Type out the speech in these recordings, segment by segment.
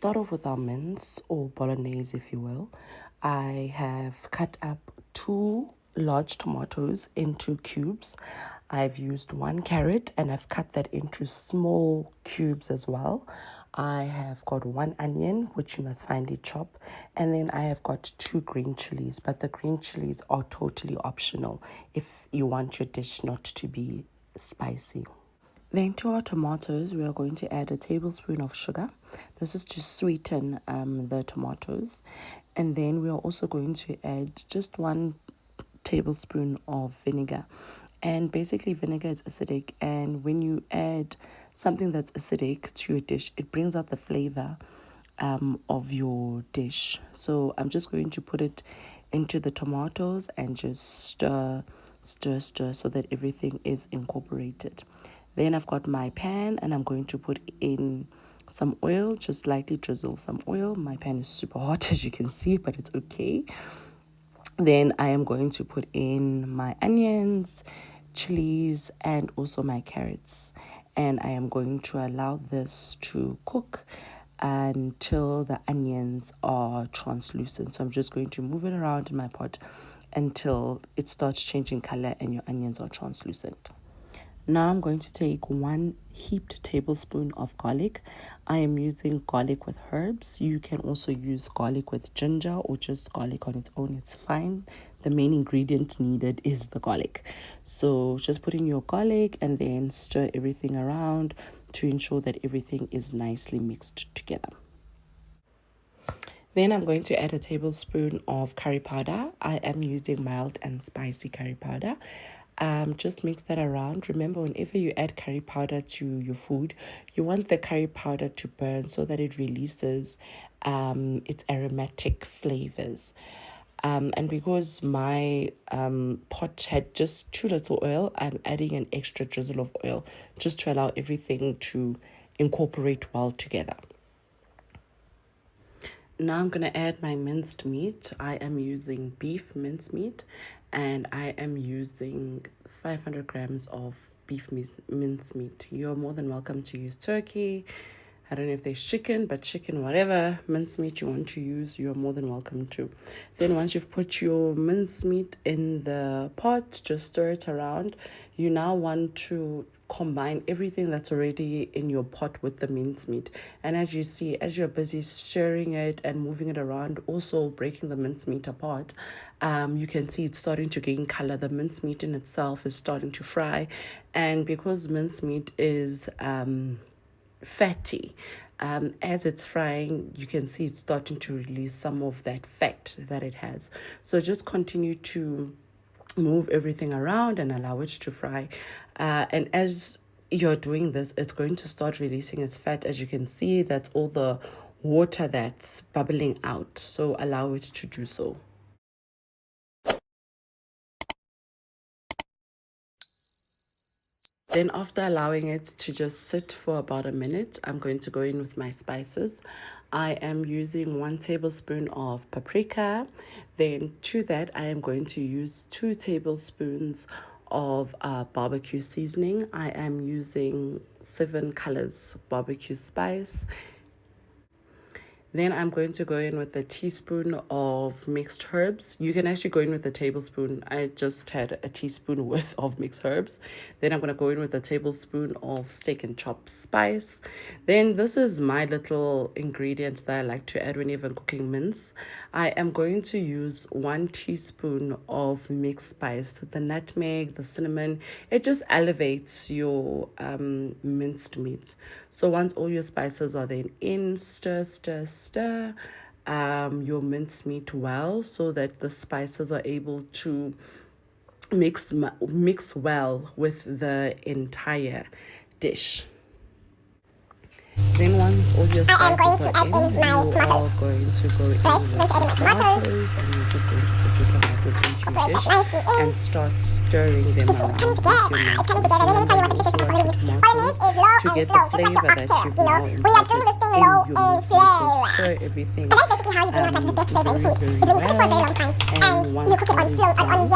start off with our mince, or Bolognaise if you will. I have cut up 2 large tomatoes into cubes. I've used 1 carrot and I've cut that into small cubes as well. I have got 1 onion, which you must finely chop, and then I have got 2 green chilies, but the green chilies are totally optional if you want your dish not to be spicy. Then to our tomatoes, we are going to add a tablespoon of sugar. This is to sweeten the tomatoes. And then we are also going to add just 1 tablespoon of vinegar. And basically vinegar is acidic, and when you add something that's acidic to your dish, it brings out the flavor of your dish. So I'm just going to put it into the tomatoes and just stir so that everything is incorporated. Then I've got my pan and I'm going to put in some oil, just lightly drizzle some oil. My pan is super hot as you can see, but it's okay. Then I am going to put in my onions, chilies, and also my carrots. And I am going to allow this to cook until the onions are translucent. So I'm just going to move it around in my pot until it starts changing color and your onions are translucent. Now I'm going to take 1 heaped tablespoon of garlic. I am using garlic with herbs. You can also use garlic with ginger or just garlic on its own. It's fine. The main ingredient needed is the garlic. So just put in your garlic and then stir everything around to ensure that everything is nicely mixed together. Then I'm going to add a tablespoon of curry powder. I am using mild and spicy curry powder. Just mix that around. Remember, whenever you add curry powder to your food, you want the curry powder to burn so that it releases its aromatic flavors. And because my pot had just too little oil, I'm adding an extra drizzle of oil just to allow everything to incorporate well together. Now I'm going to add my minced meat. I am using beef minced meat, and I am using 500 grams of beef minced meat. You're more than welcome to use turkey. I don't know if there's chicken, but chicken, whatever minced meat you want to use, you're more than welcome to. Then once you've put your minced meat in the pot, just stir it around. You now want to combine everything that's already in your pot with the mincemeat. And as you see, as you're busy stirring it and moving it around, also breaking the mincemeat apart, you can see it's starting to gain color. The mincemeat in itself is starting to fry. And because mincemeat is fatty, as it's frying, you can see it's starting to release some of that fat that it has. So just continue to move everything around and allow it to fry. And as you're doing this, it's going to start releasing its fat. As you can see, that's all the water that's bubbling out. So allow it to do so. Then after allowing it to just sit for about a minute, I'm going to go in with my spices. I am using 1 tablespoon of paprika. Then to that, I am going to use 2 tablespoons of barbecue seasoning. I am using 7 colors barbecue spice. Then I'm going to go in with a teaspoon of mixed herbs. You can actually go in with a tablespoon. I just had a teaspoon worth of mixed herbs. Then I'm going to go in with a tablespoon of steak and chop spice. Then this is my little ingredient that I like to add whenever I'm cooking mince. I am going to use 1 teaspoon of mixed spice. The nutmeg, the cinnamon, it just elevates your minced meat. So once all your spices are then in, stir your mincemeat well so that the spices are able to mix well with the entire dish. Then once all your spices are in, you are going to go in with your tomatoes, and you're just going to put your tomatoes into your dish and start stirring them around with your mince. Remember, you also want your tomatoes tomatoes to get the flavor that you've now imported in your mince meat. So stir everything very well. And once that is done,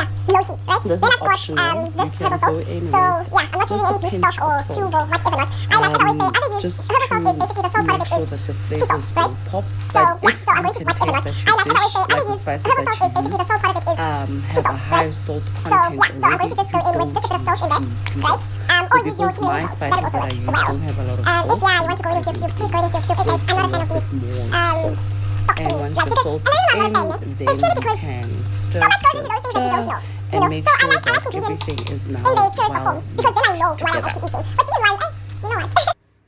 this is optional. You can go in with just a pinch of salt, just to make sure that the flavors will pop. But if you can taste that your dish, like the spices that you use, have a high salt content already, you don't need to do this. So because my spices that I use don't have a lot of salt, it needs a little bit more salt. And once the salt is in, then you can stir, and make sure that everything is now well mixed together.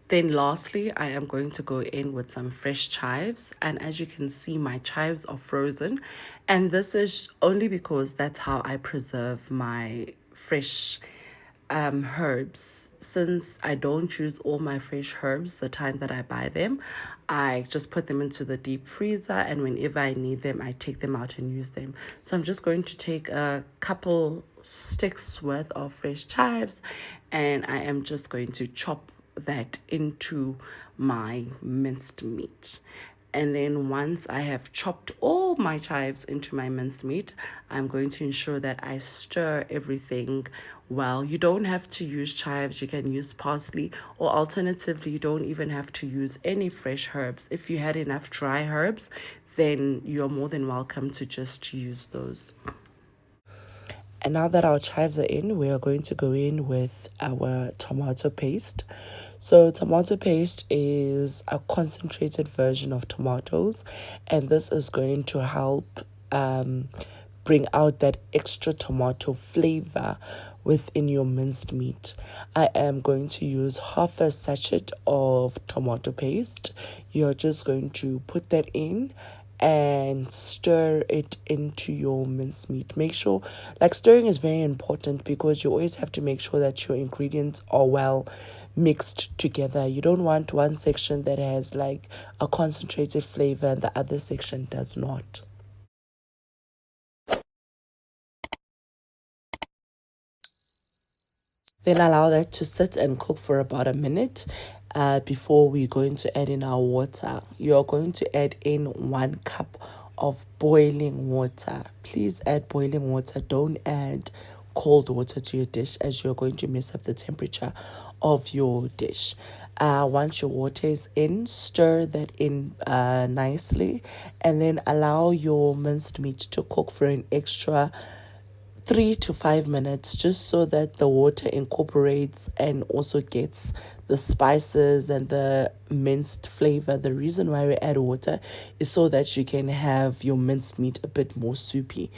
Then lastly, I am going to go in with some fresh chives, and as you can see, my chives are frozen, and this is only because that's how I preserve my fresh herbs. Since I don't use all my fresh herbs the time that I buy them, I just put them into the deep freezer, and whenever I need them, I take them out and use them. So I'm just going to take a couple sticks worth of fresh chives, and I am just going to chop that into my minced meat. And then once I have chopped all my chives into my minced meat, I'm going to ensure that I stir everything well. You don't have to use chives. You can use parsley, or alternatively, you don't even have to use any fresh herbs. If you had enough dry herbs, then you're more than welcome to just use those. And now that our chives are in, we are going to go in with our tomato paste. So tomato paste is a concentrated version of tomatoes, and this is going to help bring out that extra tomato flavor within your minced meat. I am going to use half a sachet of tomato paste. You're just going to put that in and stir it into your mincemeat. Make sure, like, stirring is very important because you always have to make sure that your ingredients are well mixed together. You don't want one section that has like a concentrated flavor and the other section does not. Then allow that to sit and cook for about a minute before we're going to add in our water. You're going to add in 1 cup of boiling water. Please add boiling water. Don't add cold water to your dish, as you're going to mess up the temperature of your dish. Once your water is in, stir that in nicely, and then allow your minced meat to cook for an extra 3 to 5 minutes, just so that the water incorporates and also gets the spices and the minced flavor. The reason why we add water is so that you can have your minced meat a bit more soupy.